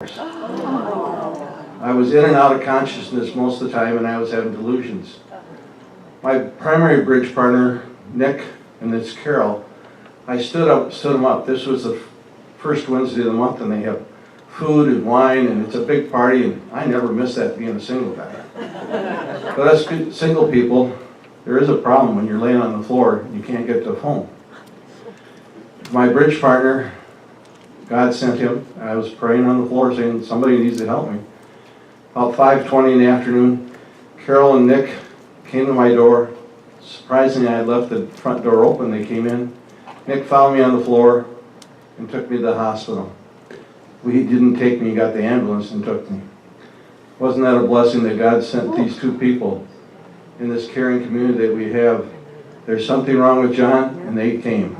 I was in and out of consciousness most of the time, and I was having delusions. My primary bridge partner, Nick, and it's Carol, I stood them up. This was the first Wednesday of the month, and they have food and wine, and it's a big party, and I never miss that being a single guy. But us single people, there is a problem when you're laying on the floor and you can't get to a phone. My bridge partner, God sent him. I was praying on the floor saying, somebody needs to help me. About 5:20 in the afternoon, Carol and Nick came to my door. Surprisingly, I had left the front door open. They came in. Nick found me on the floor and took me to the hospital. He didn't take me, he got the ambulance and took me. Wasn't that a blessing that God sent these two people in this caring community that we have? There's something wrong with John, and they came.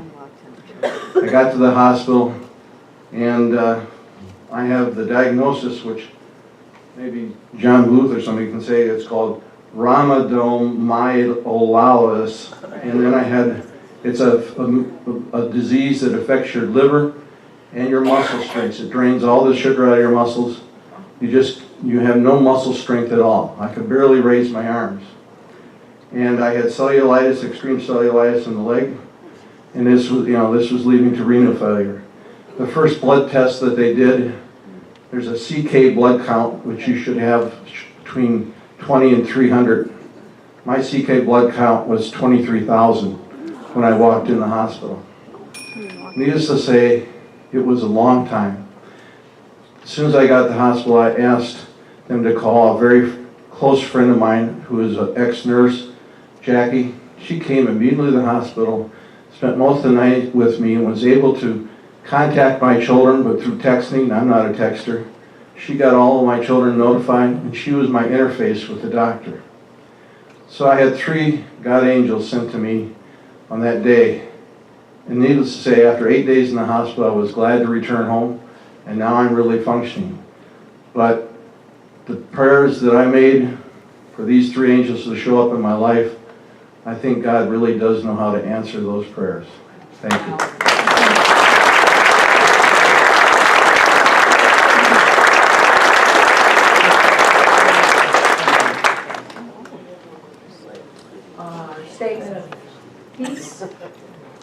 I got to the hospital, and I have the diagnosis, which maybe John Booth or somebody can say. It's called rhabdomyolysis, and then it's a disease that affects your liver and your muscle strength. It drains all the sugar out of your muscles. You have no muscle strength at all. I could barely raise my arms. And I had cellulitis, extreme cellulitis in the leg, and this was leading to renal failure. The first blood test that they did, there's a CK blood count, which you should have between 20 and 300. My CK blood count was 23,000 when I walked in the hospital. Needless to say, it was a long time. As soon as I got to the hospital, I asked them to call a very close friend of mine who is an ex-nurse, Jackie. She came immediately to the hospital, spent most of the night with me, and was able to contact my children, but through texting. I'm not a texter. She got all of my children notified, and she was my interface with the doctor. So I had 3 God angels sent to me on that day. And needless to say, after 8 days in the hospital, I was glad to return home, and now I'm really functioning. But the prayers that I made for these 3 angels to show up in my life, I think God really does know how to answer those prayers. Thank you. Statement of peace.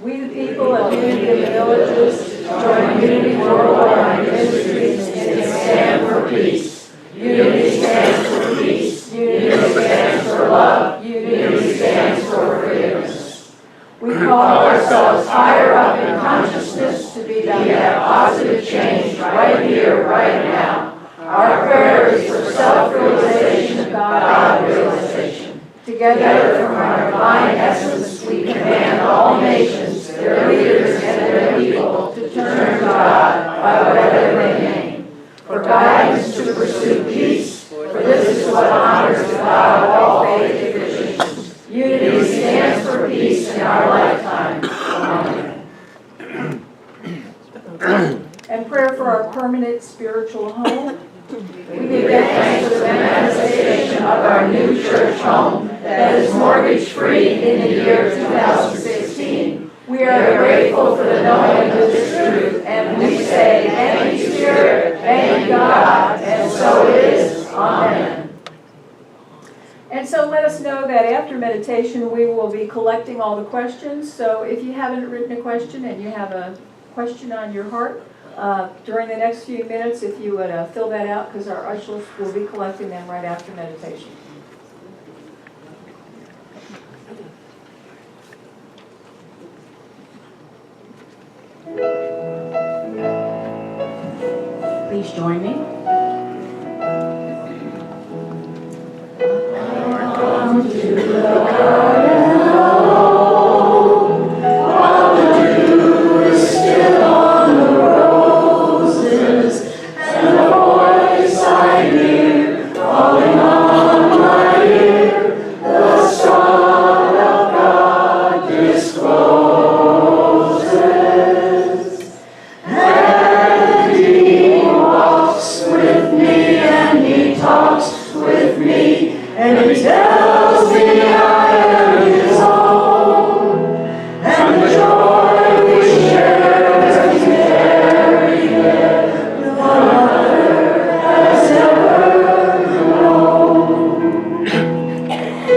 We, the people of Unity Villages, join Unity Worldwide Ministries and stand for peace. Unity stands for peace. Unity stands for love. Unity stands for forgiveness. We call ourselves higher up in consciousness to be that positive change right here, right now. Our prayer is for self-realization, God realization. Together from our divine essence, we command all nations, their leaders, and their people to turn to God by whatever they name, for guidance to pursue peace, for this is what honors the God of all faith traditions. Unity stands for peace in our lifetime. Amen. And prayer for our permanent spiritual home. We give thanks for the manifestation of our new church home that is mortgage-free in the year 2016. We are grateful for the knowing of this truth, and we say, thank you, Spirit, thank you, God, and so it is. Amen. And so let us know that after meditation, we will be collecting all the questions. So if you haven't written a question and you have a question on your heart, during the next few minutes, if you would fill that out, because our ushers will be collecting them right after meditation. Please join me. Come to the